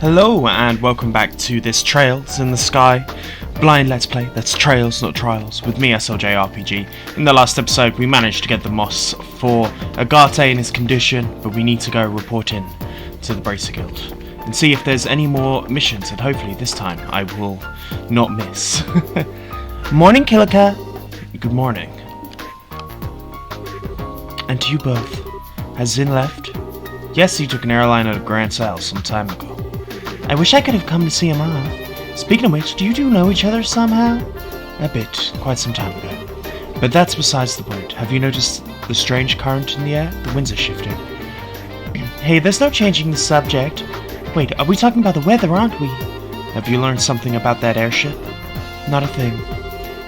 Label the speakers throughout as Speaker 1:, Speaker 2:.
Speaker 1: Hello and welcome back to this Trails in the Sky blind let's play. That's Trails, not Trials, with me, Estelle JRPG. In the last episode we managed to get the moss for Agate in his condition, but we need to go report in to the Bracer Guild and see if there's any more missions, and hopefully this time I will not miss. Morning, Kilika. Good morning. And to you both. Has Zin left? Yes, he took an airline out of Grand Sail some time ago. I wish I could have come to see him off. Speaking of which, do you two know each other somehow? A bit, quite some time ago. But that's besides the point. Have you noticed the strange current in the air? The winds are shifting. Hey, there's no changing the subject. Wait, are we talking about the weather, aren't we? Have you learned something about that airship? Not a thing.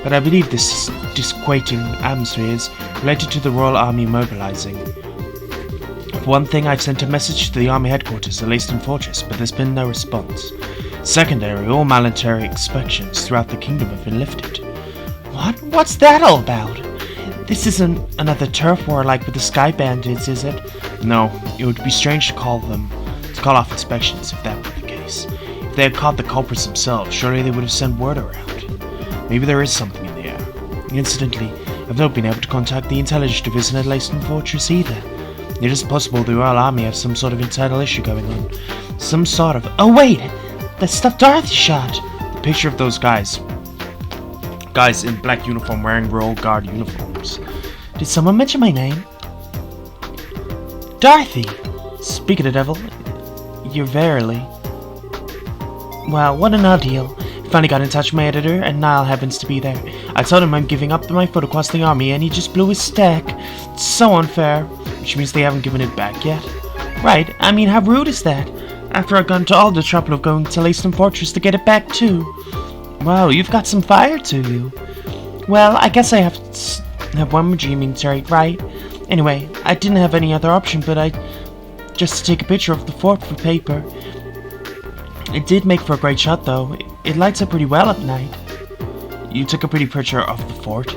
Speaker 1: But I believe this disquieting atmosphere is related to the Royal Army mobilizing. For one thing, I've sent a message to the Army headquarters at Leiston Fortress, but there's been no response. Secondary, all military inspections throughout the kingdom have been lifted. What? What's that all about? This isn't another turf war like with the Sky Bandits, is it? No, it would be strange to call off inspections if that were the case. If they had caught the culprits themselves, surely they would have sent word around. Maybe there is something in the air. Incidentally, I've not been able to contact the intelligence division at Leiston Fortress either. It is possible the Royal Army have some sort of internal issue going on. Some sort of... Oh wait! That stuff Dorothy shot! The picture of those guys. Guys in black uniform wearing Royal Guard uniforms. Did someone mention my name? Dorothy! Speak of the devil, you're verily... Well, what an ordeal. Finally got in touch with my editor, and Niall happens to be there. I told him I'm giving up my foot across the army, and he just blew his stack. It's so unfair. Which means they haven't given it back yet. Right, I mean, how rude is that? After I've gone to all the trouble of going to Leiston Fortress to get it back too. Wow, you've got some fire to you. Well, I guess I have one redeeming trait, right? Anyway, I didn't have any other option but just to take a picture of the fort for paper. It did make for a great shot though. It lights up pretty well at night. You took a pretty picture of the fort?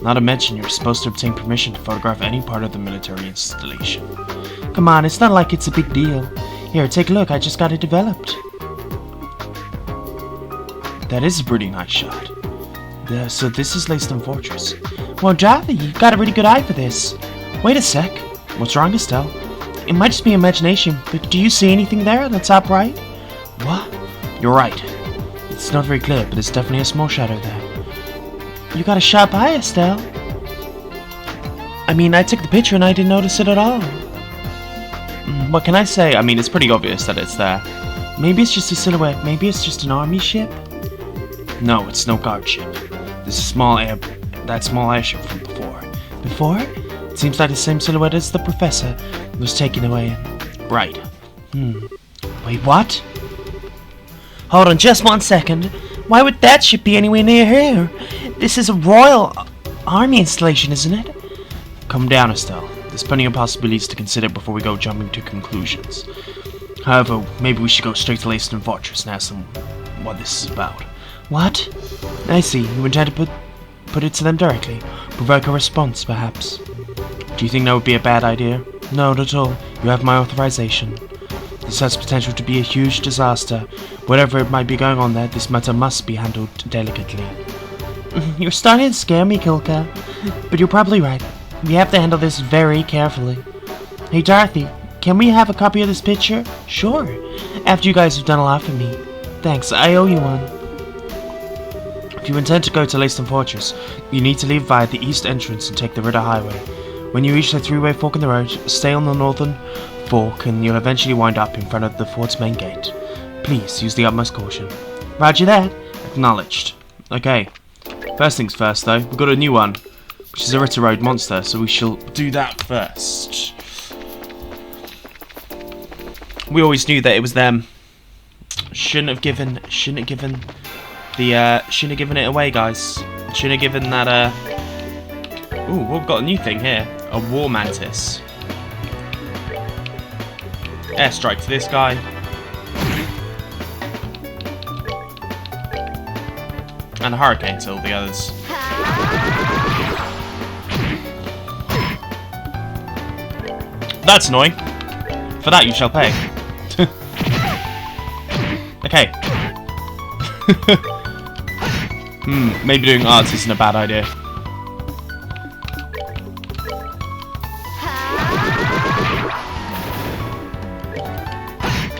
Speaker 1: Not to mention you're supposed to obtain permission to photograph any part of the military installation. Come on, it's not like it's a big deal. Here, take a look, I just got it developed. That is a pretty nice shot. So this is Leiston Fortress. Well, Dorothy, you've got a really good eye for this. Wait a sec. What's wrong, Estelle? It might just be imagination, but do you see anything there on the top right? What? You're right. It's not very clear, but there's definitely a small shadow there. You got a sharp eye, Estelle. I mean, I took the picture and I didn't notice it at all. What can I say? I mean, it's pretty obvious that it's there. Maybe it's just a silhouette. Maybe it's just an army ship. No, it's no guard ship. There's that small airship from before. Before? It seems like the same silhouette as the professor was taken away in. Right. Wait, what? Hold on just 1 second. Why would that ship be anywhere near here? This is a Royal Army installation, isn't it? Calm down, Estelle. There's plenty of possibilities to consider before we go jumping to conclusions. However, maybe we should go straight to Leiston Fortress and ask them what this is about. What? I see. You intend to put it to them directly. Provoke a response, perhaps. Do you think that would be a bad idea? No, not at all. You have my authorization. This has potential to be a huge disaster. Whatever it might be going on there, this matter must be handled delicately. You're starting to scare me, Kilka. But you're probably right. We have to handle this very carefully. Hey, Dorothy, can we have a copy of this picture? Sure. After you guys have done a lot for me. Thanks, I owe you one. If you intend to go to Leiston Fortress, you need to leave via the east entrance and take the Ritter Highway. When you reach the three-way fork in the road, stay on the northern fork and you'll eventually wind up in front of the fort's main gate. Please use the utmost caution. Roger that. Acknowledged. Okay. First things first though, we've got a new one, which is a Ritter Road monster, so we shall do that first. We always knew that it was them. Shouldn't have given it away, guys. Shouldn't have given that Ooh, we've got a new thing here. A War Mantis. Airstrike for this guy. And a hurricane to all the others. That's annoying. For that you shall pay. Okay. Maybe doing arts isn't a bad idea.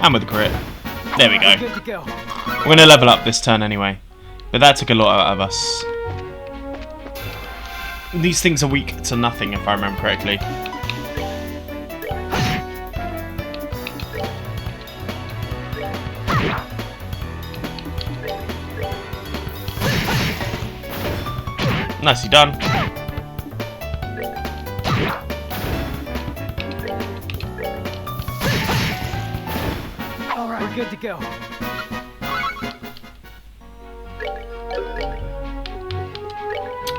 Speaker 1: And with the crit. There we go. We're going to level up this turn anyway. But that took a lot out of us. These things are weak to nothing, if I remember correctly. Nicely done.
Speaker 2: Alright, we're good to go.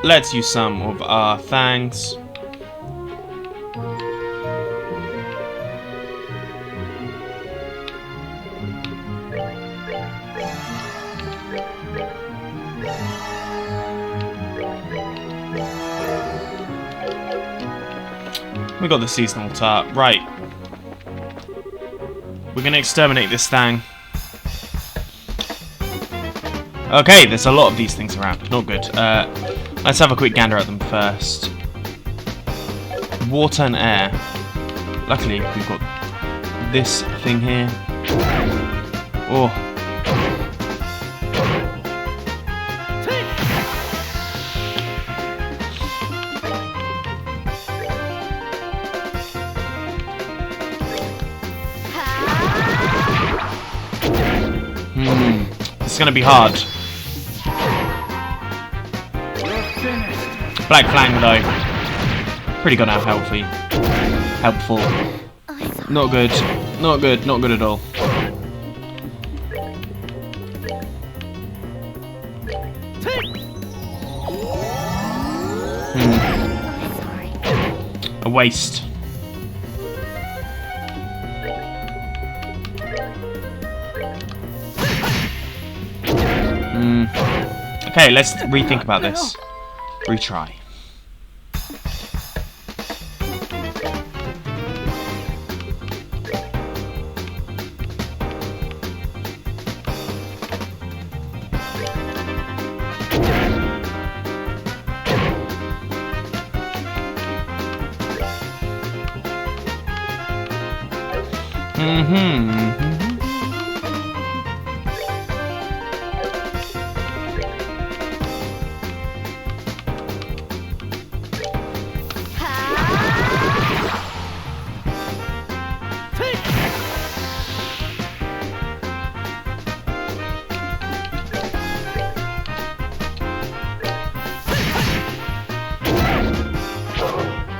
Speaker 1: Let's use some of our thangs. We got the seasonal tart. Right. We're going to exterminate this thing. Okay, there's a lot of these things around. Not good. Let's have a quick gander at them first. Water and air. Luckily, we've got this thing here. Oh. It's gonna be hard. Black Flang though. Pretty good now, helpful. Not good. Not good. Not good at all. A waste. Okay, let's rethink about this. Retry.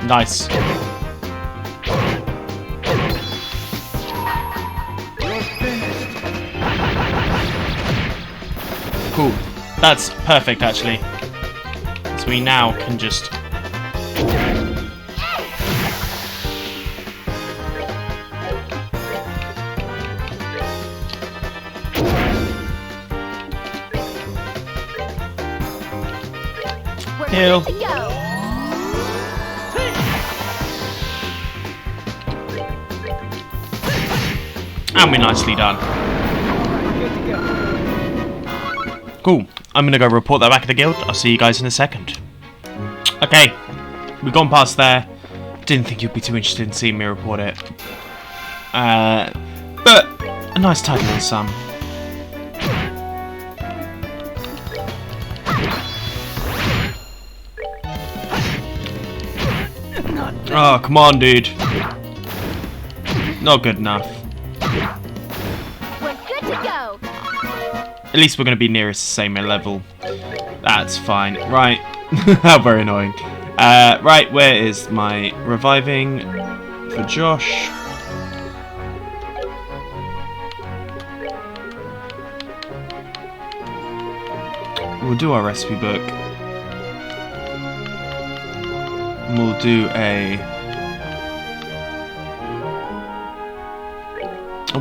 Speaker 1: Nice. Cool. That's perfect, actually. So we now can just... heal. And we're nicely done. Cool. I'm gonna go report that back at the guild. I'll see you guys in a second. Okay. We've gone past there. Didn't think you'd be too interested in seeing me report it. But a nice tidy little sum. Oh, come on, dude. Not good enough.
Speaker 3: We're good to go.
Speaker 1: At least we're going to be nearest the same level. That's fine. Right. How very annoying. Right, where is my reviving for Josh? We'll do our recipe book. We'll do a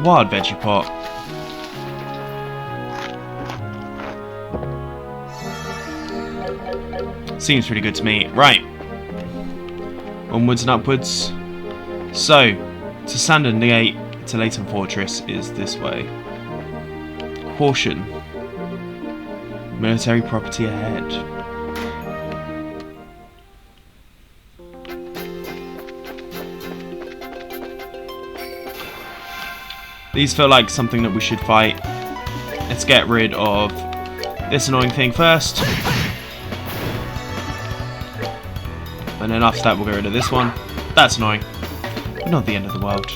Speaker 1: wild veggie pot. Seems pretty good to me. Right. Onwards and upwards. So, to Sand and Gate to Leighton Fortress is this way. Caution. Military property ahead. These feel like something that we should fight. Let's get rid of this annoying thing first. And then after that we'll get rid of this one. That's annoying. But not the end of the world.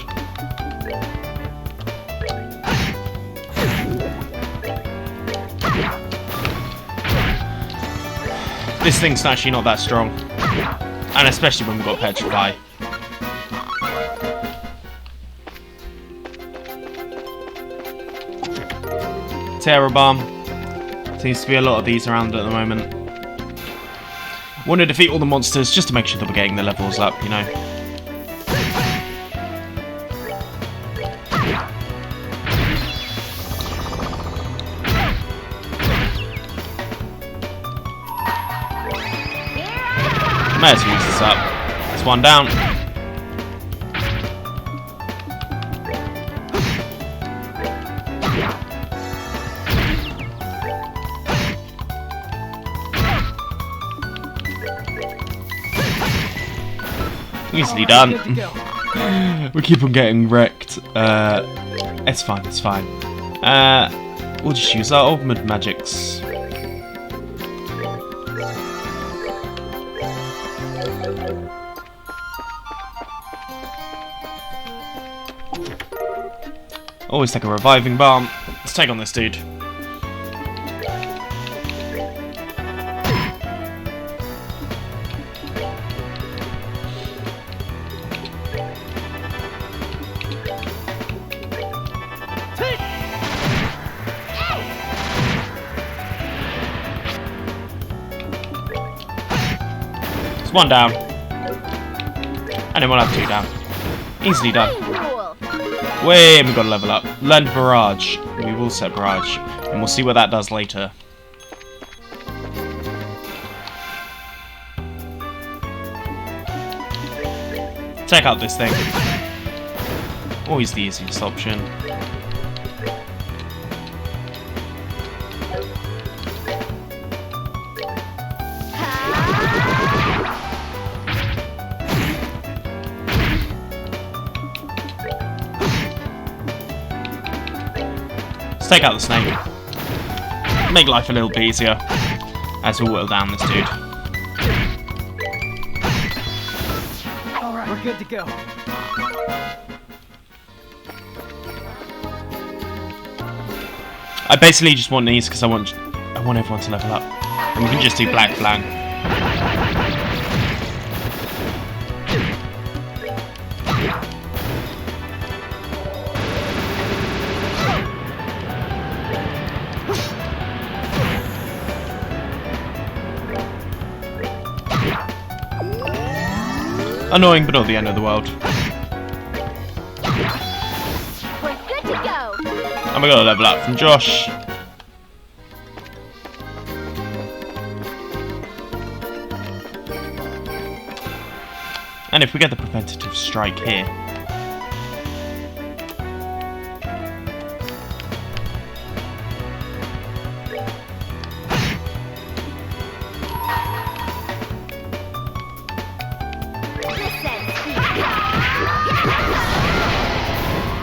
Speaker 1: This thing's actually not that strong. And especially when we've got Petrify. Terror Bomb. Seems to be a lot of these around at the moment. Want to defeat all the monsters just to make sure that we're getting the levels up, you know. May as well use this up. It's one down. Easily done. We keep on getting wrecked. It's fine, it's fine. We'll just use our ultimate magics. Always take a reviving bomb. Let's take on this dude. It's one down. And then we'll have two down. Easily done. Wait, we've got to level up. Learn Barrage. We will set Barrage. And we'll see what that does later. Check out this thing. Always the easiest option. Let's take out the snake. Make life a little bit easier as we whittle down this dude.
Speaker 2: Alright, we're good to go.
Speaker 1: I basically just want these because I want everyone to level up. And we can just do Black Flang. Annoying, but not the end of the world.
Speaker 3: We're good to go.
Speaker 1: And we got to level up from Josh. And if we get the preventative strike here.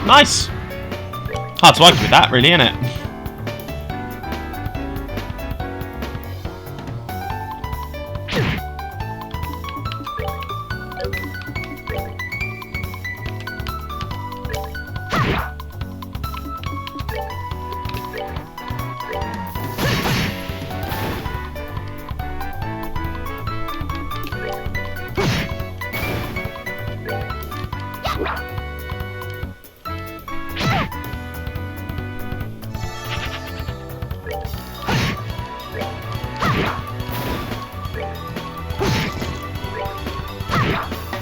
Speaker 1: Nice! Hard to argue with that, really, isn't it?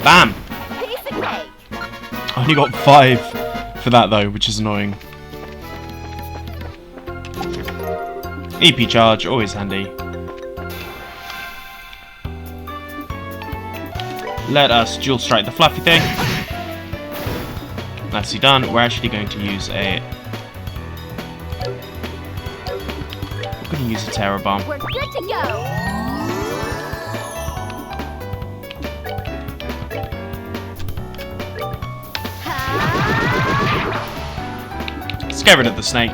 Speaker 1: Bam! I only got 5 for that though, which is annoying. EP charge, always handy. Let us dual strike the fluffy thing. Nicely done. We're actually going to use a can use a terror bomb.
Speaker 3: We're good to go.
Speaker 1: Let's get rid of the snake.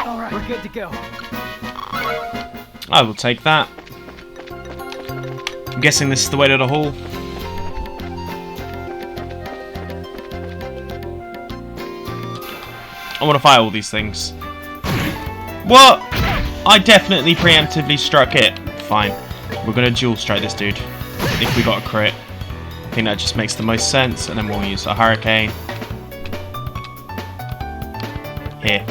Speaker 2: Alright, we're good to go.
Speaker 1: I will take that. I'm guessing this is the way to the hall. I want to fight all these things. What? I definitely preemptively struck it. Fine. We're going to dual strike this dude. If we got a crit. I think that just makes the most sense. And then we'll use a hurricane. Here.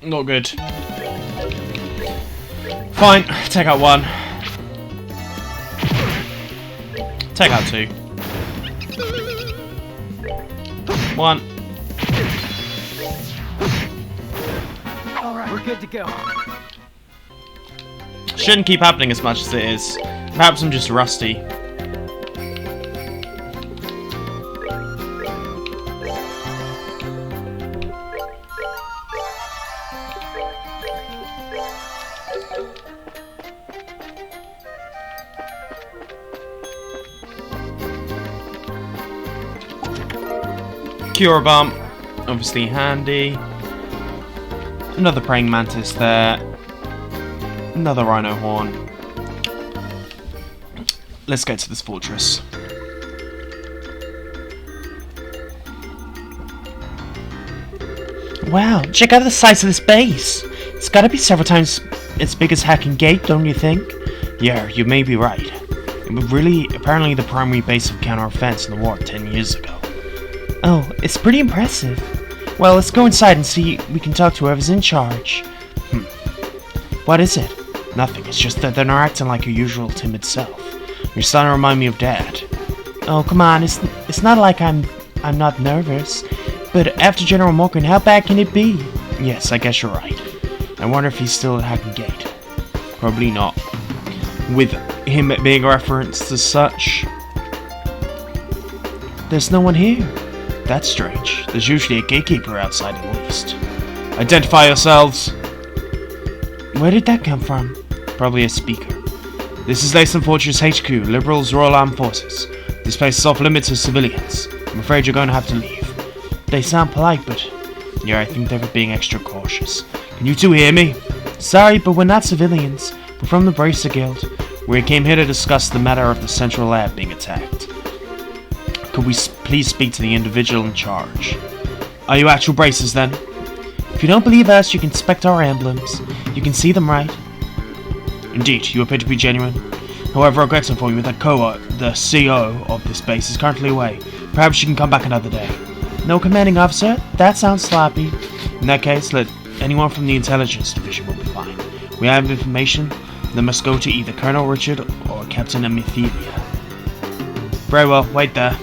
Speaker 1: Not good. Fine, take out one. Take out two. One.
Speaker 2: Alright, we're good to go.
Speaker 1: Shouldn't keep happening as much as it is. Perhaps I'm just rusty. Cure bomb, obviously handy. Another praying mantis there. Another rhino horn. Let's get to this fortress. Wow, check out the size of this base. It's gotta be several times as big as Hacking Gate, don't you think? Yeah, you may be right. It was really apparently the primary base of counter-offense in the war 10 years ago. Oh, it's pretty impressive. Well, let's go inside and see we can talk to whoever's in charge. What is it? Nothing, it's just that they're not acting like your usual timid self. You're starting to remind me of Dad. Oh, come on, it's not like I'm not nervous. But after General Morgan, how bad can it be? Yes, I guess you're right. I wonder if he's still at Hacking Gate. Probably not. With him being referenced as such. There's no one here. That's strange. There's usually a gatekeeper outside at least. Identify yourselves! Where did that come from? Probably a speaker. This is Lacen Fortress HQ, Liberal's Royal Armed Forces. This place is off limits to civilians. I'm afraid you're going to have to leave. They sound polite, but... yeah, I think they were being extra cautious. Can you two hear me? Sorry, but we're not civilians. We're from the Bracer Guild. We came here to discuss the matter of the central lab being attacked. Could we please speak to the individual in charge? Are you actual bracers then? If you don't believe us, you can inspect our emblems. You can see them, right? Indeed, you appear to be genuine. However, I regret to inform you that the CO of this base is currently away. Perhaps you can come back another day. No commanding officer? That sounds sloppy. In that case, let anyone from the intelligence division will be fine. We have information that must go to either Colonel Richard or Captain Amethelia. Very well, wait there.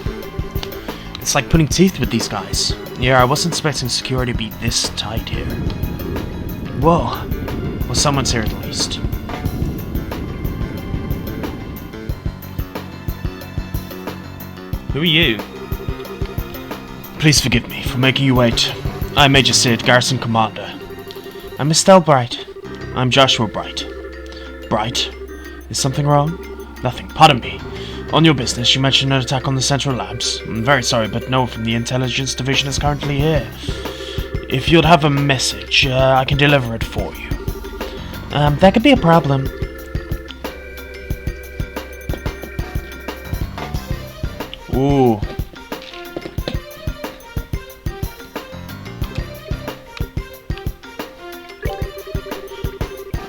Speaker 1: It's like putting teeth with these guys. Yeah, I wasn't expecting security to be this tight here. Whoa. Well, someone's here at least. Who are you? Please forgive me for making you wait. I'm Major Sid, Garrison Commander. I'm Estelle Bright. I'm Joshua Bright. Bright? Is something wrong? Nothing, pardon me. On your business, you mentioned an attack on the central labs. I'm very sorry, but no one from the intelligence division is currently here. If you'd have a message, I can deliver it for you. That could be a problem. Ooh.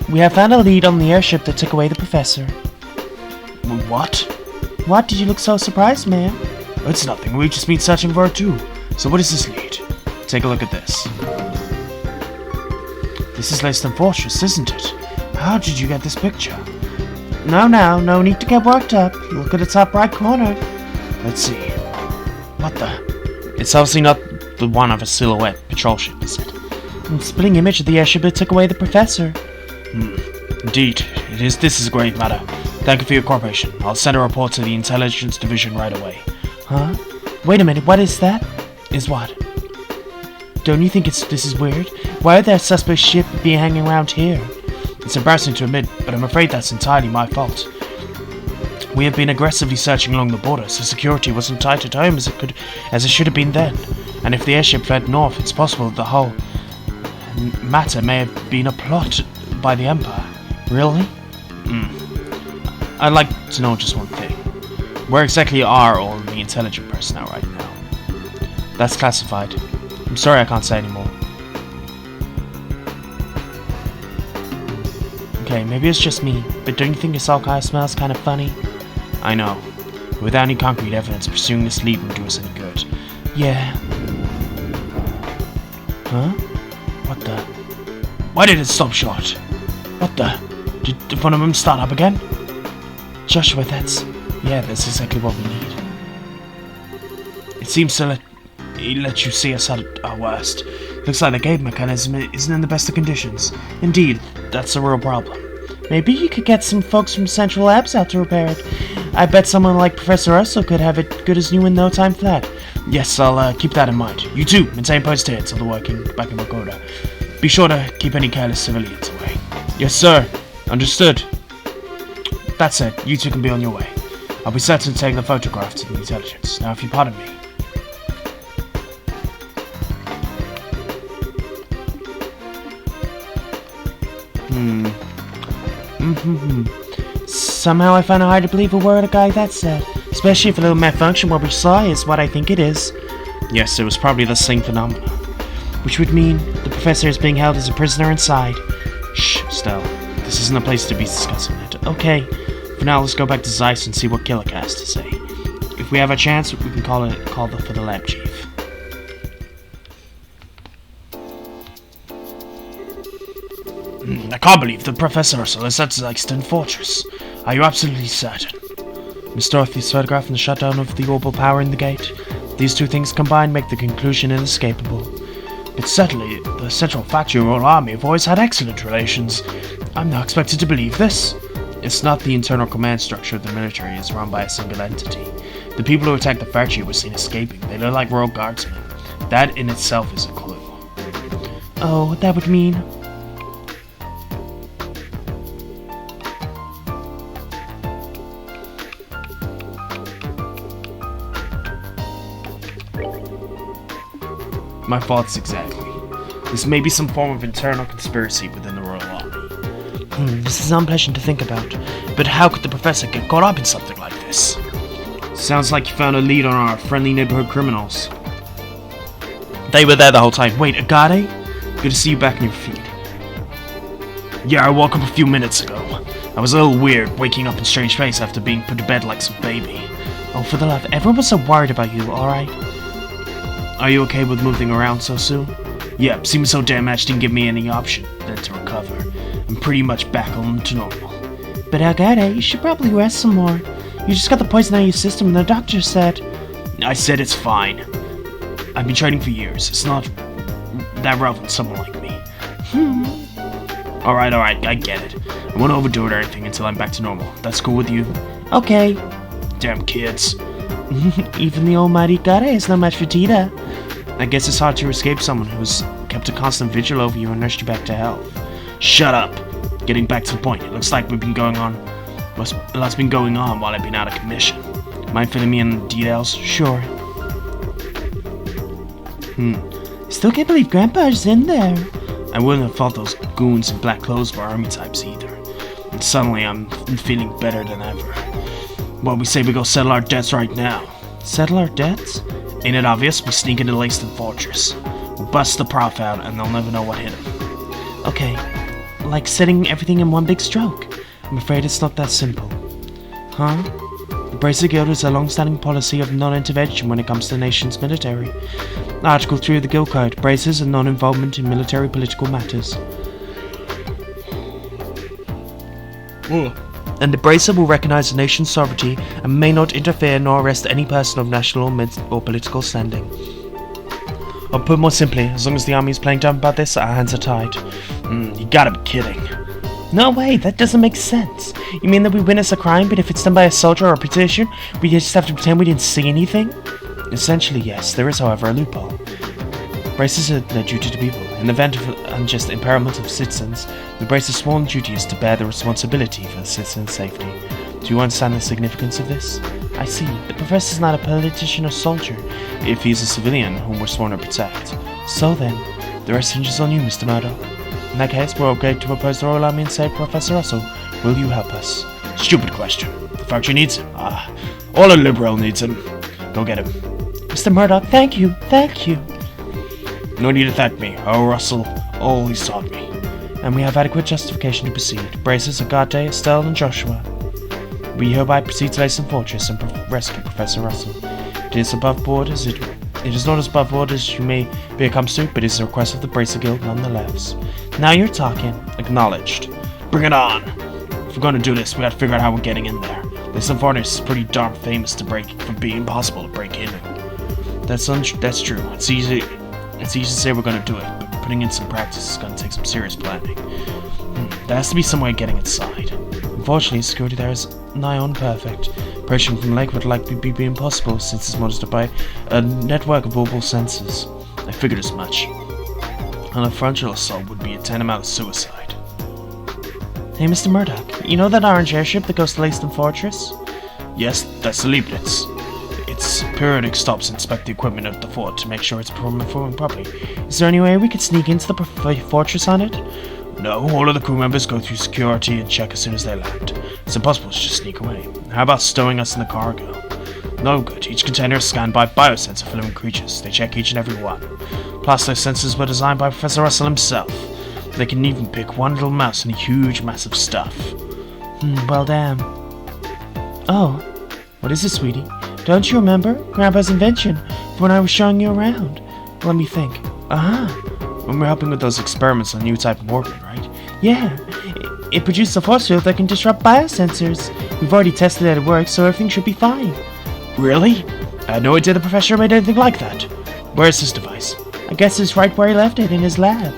Speaker 1: We have found a lead on the airship that took away the professor. What? What? Did you look so surprised, man? It's nothing. We've just been searching for it too. So what is this lead? Take a look at this. This is Lacen Fortress, isn't it? How did you get this picture? No need to get worked up. Look at the top right corner. Let's see. What the? It's obviously not the one of a silhouette patrol ship, is it? The splitting image of the airship that took away the professor. Indeed, this is a grave matter. Thank you for your cooperation. I'll send a report to the Intelligence Division right away. Huh? Wait a minute, what is that? Is what? Don't you think this is weird? Why would that suspect ship be hanging around here? It's embarrassing to admit, but I'm afraid that's entirely my fault. We have been aggressively searching along the border, so security wasn't tight at home as it should have been then. And if the airship fled north, it's possible that the whole matter may have been a plot by the Empire. Really? I'd like to know just one thing. Where exactly are all the intelligent personnel right now? That's classified. I'm sorry I can't say anymore. Okay, maybe it's just me, but don't you think this all kind of smells kind of funny? I know. Without any concrete evidence, pursuing this lead won't do us any good. Yeah. Huh? What the? Why did it stop short? What the? Did one of them start up again? Joshua, that's exactly what we need. It seems to let you see us at our worst. Looks like the gate mechanism isn't in the best of conditions. Indeed, that's a real problem. Maybe you could get some folks from Central Labs out to repair it. I bet someone like Professor Russell could have it good as new in no time flat. Yes, I'll keep that in mind. You too, maintain post here until the working back in Makoda. Be sure to keep any careless civilians away. Yes, sir. Understood. That's it. You two can be on your way. I'll be certain to take the photograph to the intelligence. Now, if you pardon me. Somehow I find it hard to believe a word a guy that said. Especially if a little malfunction what we saw is what I think it is. Yes, it was probably the same phenomena. Which would mean the professor is being held as a prisoner inside. Shh, Estelle. This isn't a place to be discussing it. Okay. For now, let's go back to Zeiss and see what Killick has to say. If we have a chance, we can call for the lab chief. I can't believe the Professor is at Zeiss Fortress. Are you absolutely certain? Miss Dorothy's photograph and the shutdown of the orbital power in the gate. These two things combined make the conclusion inescapable. But certainly, the Central Factory Royal Army have always had excellent relations. I'm not expected to believe this. It's not the internal command structure of the military is run by a single entity. The people who attacked the factory were seen escaping. They look like royal guardsmen. That in itself is a clue. Oh, that would mean... My thoughts exactly. This may be some form of internal conspiracy within the Royal Army. This is unpleasant to think about, but how could the Professor get caught up in something like this? Sounds like you found a lead on our friendly neighborhood criminals. They were there the whole time. Wait, Agade? Good to see you back on your feet. Yeah, I woke up a few minutes ago. I was a little weird, waking up in strange place after being put to bed like some baby. Oh, for the love, everyone was so worried about you, alright? Are you okay with moving around so soon? Yep, seems so damaged didn't give me any option than to recover. I'm pretty much back on to normal. But Agade, you should probably rest some more. You just got the poison out of your system and the doctor said... I said it's fine. I've been training for years. It's not that relevant to someone like me. Alright, I get it. I won't overdo it or anything until I'm back to normal. That's cool with you? Okay. Damn kids. Even the almighty Agade is no match for Tita. I guess it's hard to escape someone who's kept a constant vigil over you and nursed you back to health. Shut up! Getting back to the point, it looks like a lot's been going on while I've been out of commission. Mind filling me in the details? Sure. Still can't believe Grandpa's in there. I wouldn't have thought those goons in black clothes were army types either. And suddenly I'm feeling better than ever. Well, we say we go settle our debts right now. Settle our debts? Ain't it obvious? We sneak into Laced Fortress. We'll bust the prof out and they'll never know what hit him. Okay, like setting everything in one big stroke. I'm afraid it's not that simple. Huh? The Bracer Guild has a long-standing policy of non-intervention when it comes to the nation's military. Article 3 of the Guild Code, braces and non-involvement in military political matters. and the bracer will recognize the nation's sovereignty and may not interfere nor arrest any person of national or political standing. Or put more simply, as long as the army is playing dumb about this, our hands are tied. You gotta be kidding. No way, that doesn't make sense. You mean that we witness a crime, but if it's done by a soldier or a politician, we just have to pretend we didn't see anything? Essentially, yes. There is, however, a loophole. Braces are their duty to people. In the event of unjust impairment of citizens, the brace's sworn duty is to bear the responsibility for the citizens' safety. Do you understand the significance of this? I see. The professor's not a politician or soldier, if he's a civilian whom we're sworn to protect. So then, the rest hinges on you, Mr. Murdoch. In that case, we're okay to propose the Royal Army and say, Professor Russell, will you help us? Stupid question. The factory needs him. All a Liberl needs him. Go get him. Mr. Murdoch, thank you. No need to thank me. Oh, Russell, all he's taught me. And we have adequate justification to proceed. Braces, Agate, Estelle, and Joshua. We hereby proceed to Laceham Fortress and rescue Professor Russell. It is above board as it is not as above board as you may be accustomed to, but it is a request of the Bracer Guild nonetheless. Now you're talking. Acknowledged. Bring it on. If we're going to do this, we got to figure out how we're getting in there. Laceham Fortress is pretty darn famous for being impossible to break in. That's true. It's easy to say we're going to do it, but putting in some practice is going to take some serious planning. There has to be some way of getting inside. Unfortunately, security there is nigh on perfect. Approaching from the lake would likely be impossible since it's monitored by a network of Orbal sensors. I figured as much. And a frontal assault would be tantamount to suicide. Hey, Mr. Murdoch, you know that orange airship that goes to Laceham Fortress? Yes, that's the Leibniz. Its periodic stops inspect the equipment of the fort to make sure it's performing properly. Is there any way we could sneak into the fortress on it? No, all of the crew members go through security and check as soon as they land. It's impossible to just sneak away. How about stowing us in the cargo? No good. Each container is scanned by biosensor for living creatures. They check each and every one. Plus, those sensors were designed by Professor Russell himself. They can even pick one little mouse in a huge mass of stuff. Well, damn. Oh, what is it, sweetie? Don't you remember? Grandpa's invention from when I was showing you around. Let me think. When we're helping with those experiments on a new type of organ, right? Yeah. It produces a force field that can disrupt biosensors. We've already tested that it works, so everything should be fine. Really? I had no idea the professor made anything like that. Where's his device? I guess it's right where he left it, in his lab.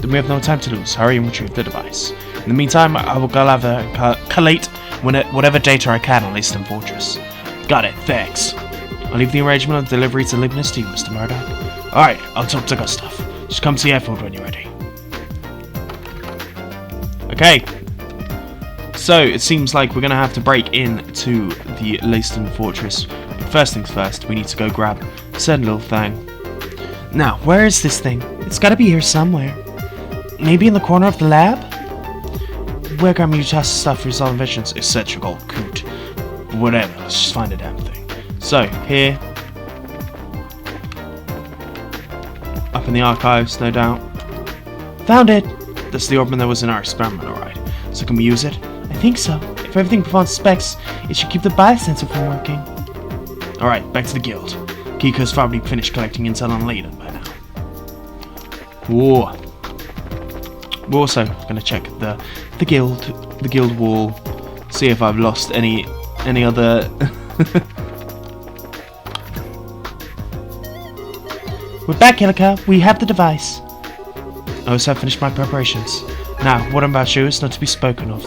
Speaker 1: Then we have no time to lose. Hurry and retrieve the device. In the meantime, I will gather and collate whatever data I can on Laceham Fortress. Got it, thanks. I'll leave the arrangement of delivery to Leibniz to you, Mr. Murdoch. Alright, I'll talk to Gustav. Just come to the airfield when you're ready. Okay. So, it seems like we're going to have to break into the Laceham Fortress. But first things first, we need to go grab said little thing. Now, where is this thing? It's got to be here somewhere. Maybe in the corner of the lab? Where can you test stuff for your inventions? Eccentric old coot. Whatever, let's just find a damn thing. So, here. Up in the archives, no doubt. Found it! That's the organ that was in our experiment, alright. So can we use it? I think so. If everything performs specs, it should keep the biosensor from working. Alright, back to the guild. Kiko's probably finished collecting intel on Leyden by now. Whoa. We're also gonna check the guild wall, see if I've lost any other We're back, Helica. We have the device. I also have finished my preparations. Now, what I'm about to show is not to be spoken of.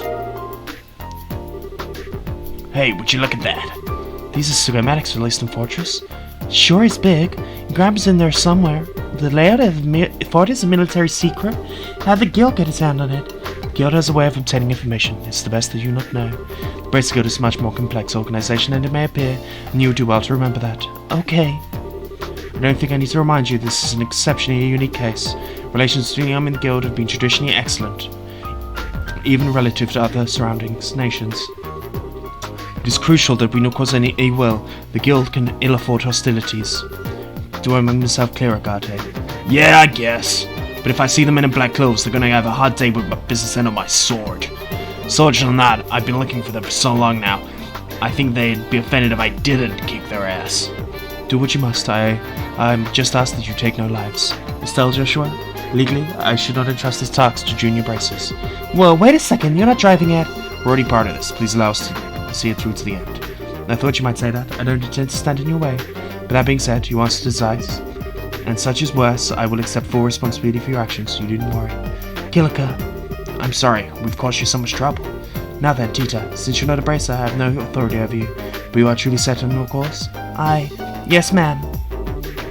Speaker 1: Hey, would you look at that? These are schematics for Laceham Fortress. Sure is big. Grandpa's in there somewhere. The layout of the fort is a military secret. How the guild get its hand on it? The guild has a way of obtaining information. It's the best that you not know. The Bracer Guild is a much more complex organization than it may appear, and you would do well to remember that. Okay. I don't think I need to remind you this is an exceptionally unique case. Relations between the army and the guild have been traditionally excellent, even relative to other surrounding nations. It is crucial that we not cause any ill will. The guild can ill afford hostilities. Do I make myself clear, Agate? Yeah, I guess. But if I see the men in black clothes, they're gonna have a hard day with my business end on my sword. Soldier than that, I've been looking for them for so long now. I think they'd be offended if I didn't kick their ass. Do what you must. I'm just asked that you take no lives. Estelle, Joshua? Legally, I should not entrust this task to junior bracers. Well, wait a second, you're not driving yet. We're already part of this. Please allow us to see it through to the end. I thought you might say that. I don't intend to stand in your way. But that being said, you want to decide, and such is worse, I will accept full responsibility for your actions, so you needn't worry. Kilika, I'm sorry, we've caused you so much trouble. Now then, Tita, since you're not a bracer, I have no authority over you, but you are truly set on your course? Yes, ma'am.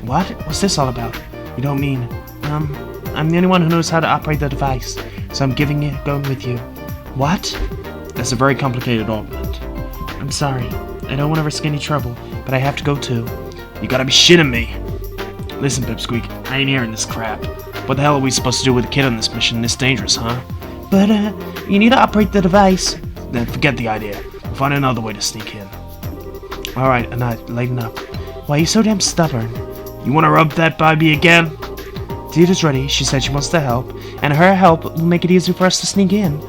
Speaker 1: What? What's this all about? You don't mean, I'm the only one who knows how to operate the device, so I'm going with you. What? That's a very complicated argument. I'm sorry, I don't want to risk any trouble, but I have to go too. You gotta be shitting me. Listen, Pipsqueak, I ain't hearing this crap. What the hell are we supposed to do with a kid on this mission this dangerous, huh? But, you need to operate the device. Then forget the idea. We'll find another way to sneak in. Alright, Anat, lighten up. Why are you so damn stubborn? You wanna rub that by me again? Tita's ready. She said she wants to help, and her help will make it easier for us to sneak in.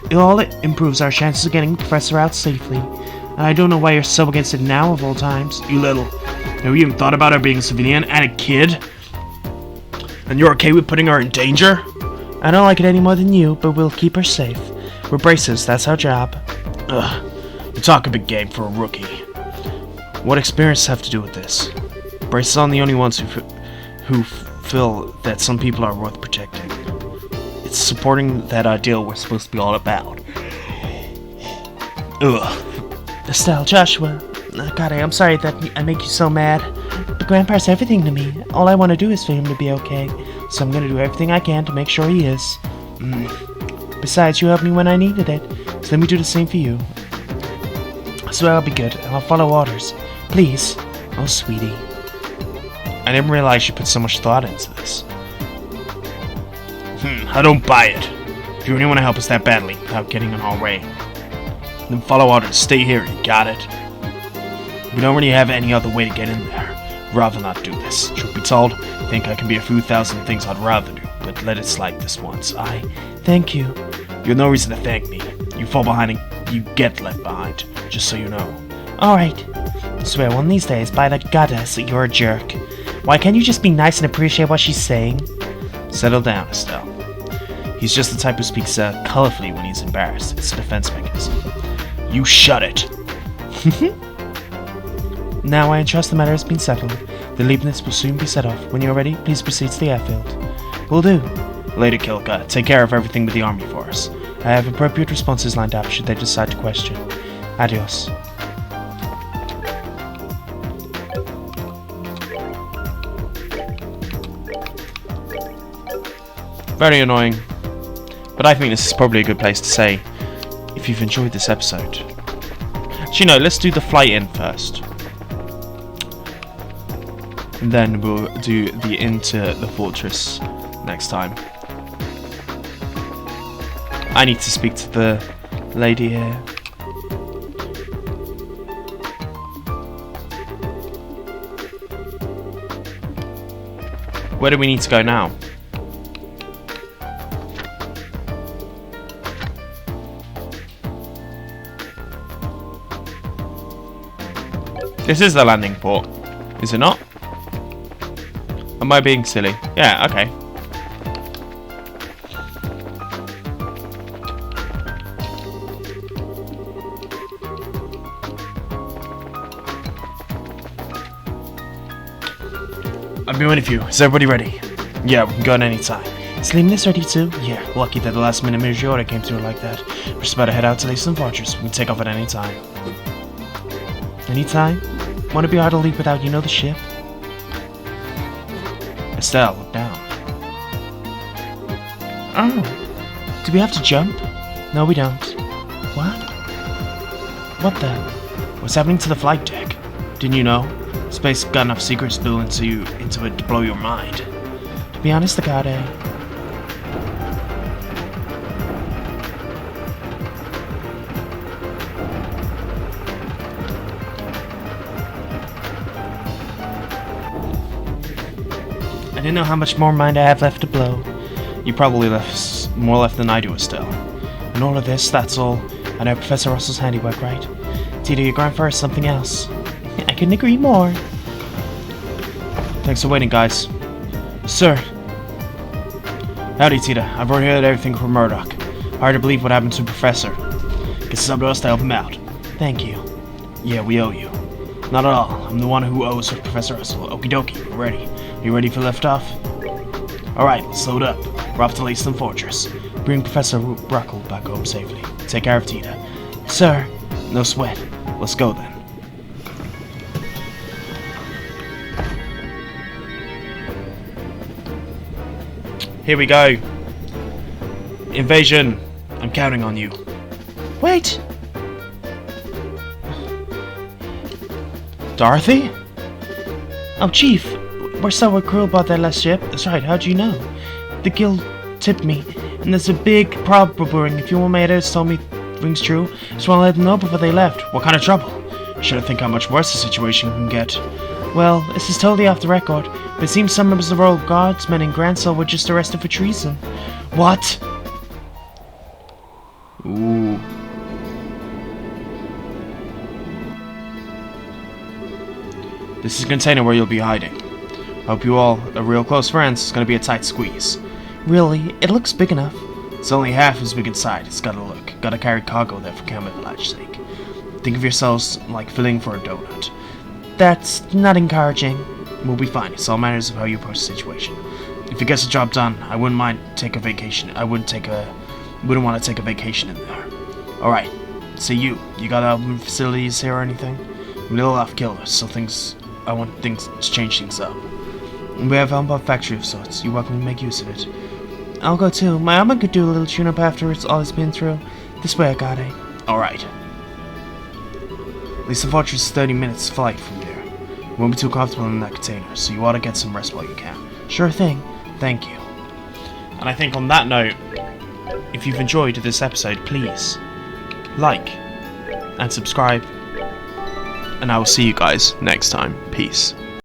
Speaker 1: It all improves our chances of getting the Professor out safely. And I don't know why you're so against it now of all times. You little... Have you even thought about her being a civilian and a kid? And you're okay with putting her in danger? I don't like it any more than you, but we'll keep her safe. We're bracers, that's our job. Ugh, you talk a big game for a rookie. What experience have to do with this? Bracers aren't the only ones who feel that some people are worth protecting. It's supporting that ideal we're supposed to be all about. Ugh. Estelle, Joshua, God, I'm sorry that I make you so mad. But Grandpa's everything to me. All I want to do is for him to be okay. So I'm going to do everything I can to make sure he is. Besides, you helped me when I needed it. So let me do the same for you. I swear I'll be good, and I'll follow orders. Please. Oh, sweetie. I didn't realize you put so much thought into this. I don't buy it. If you really want to help us that badly without getting in our way, then follow orders. Stay here, you got it? We don't really have any other way to get in there. Rather not do this. Truth be told, I think I can be a few thousand things I'd rather do, but let it slide this once. Thank you. You have no reason to thank me. You fall behind and you get left behind, just so you know. Alright. I swear one of these days, by the goddess, you're a jerk. Why can't you just be nice and appreciate what she's saying? Settle down, Estelle. He's just the type who speaks colorfully when he's embarrassed. It's a defense mechanism. You shut it! Now I entrust the matter has been settled. The Leibniz will soon be set off. When you're ready, please proceed to the airfield. Will do. Later, Kilka. Take care of everything with the army for us. I have appropriate responses lined up should they decide to question. Adios. Very annoying. But I think this is probably a good place to say, if you've enjoyed this episode. Actually, no, let's do the flight in first. And then we'll do the into the fortress next time. I need to speak to the lady here. Where do we need to go now? This is the landing port, is it not? Am I being silly? Yeah, okay. I've been waiting for you. Is everybody ready? Yeah, we can go at any time. Is Leibniz ready too? Yeah, lucky that the last minute Meteora came through like that. We're just about to head out to the Eastern Fortress. We can take off at any time. Any time? Want to be hard to leave without you know the ship? Estelle, look down. Oh, do we have to jump? No, we don't. What? What the? What's happening to the flight deck? Didn't you know? Space got enough secrets built into it to blow your mind. To be honest, the god, I didn't know how much more mind I have left to blow. You probably left more left than I do, Estelle. And all of this, that's all. I know Professor Russell's handiwork, right? Tita, your grandfather is something else. I couldn't agree more. Thanks for waiting, guys. Sir. Howdy, Tita. I've already heard everything from Murdoch. Hard to believe what happened to Professor. Guess it's up to us to help him out. Thank you. Yeah, we owe you. Not at all. I'm the one who owes Professor Russell. Okie dokie, we're ready. Are you ready for liftoff? Alright, let's load up. We're off to Lacedon Fortress. Bring Professor Ruckle back home safely. Take care of Tita. Sir. No sweat. Let's go then. Here we go. Invasion. I'm counting on you. Wait. Dorothy? Oh, Chief. We're so cruel about that last ship. That's right. How'd you know? The guild tipped me, and there's a big problem brewing. If you want my editors told me rings true, just want to let them know before they left. What kind of trouble? You should think how much worse the situation can get. Well, this is totally off the record, but it seems some members of the Royal Guardsmen in Gransel were just arrested for treason. What? Ooh. This is a container where you'll be hiding. Hope you all are real close friends. It's gonna be a tight squeeze. Really? It looks big enough. It's only half as big inside. It's gotta look. Gotta carry cargo there for camouflage sake. Think of yourselves like filling for a donut. That's not encouraging. We'll be fine. It's all matters of how you approach the situation. If it gets the job done, I wouldn't mind take a vacation. Wouldn't want to take a vacation in there. Alright. So you got album facilities here or anything? I'm a little off kilter, so I want things to change things up. We have a factory of sorts. You're welcome to make use of it. I'll go too. My armor could do a little tune-up after all it's been through. This way I got it. Alright. At least the fortress is 30 minutes flight from here. You won't be too comfortable in that container, so you ought to get some rest while you can. Sure thing. Thank you. And I think on that note, if you've enjoyed this episode, please like and subscribe. And I will see you guys next time. Peace.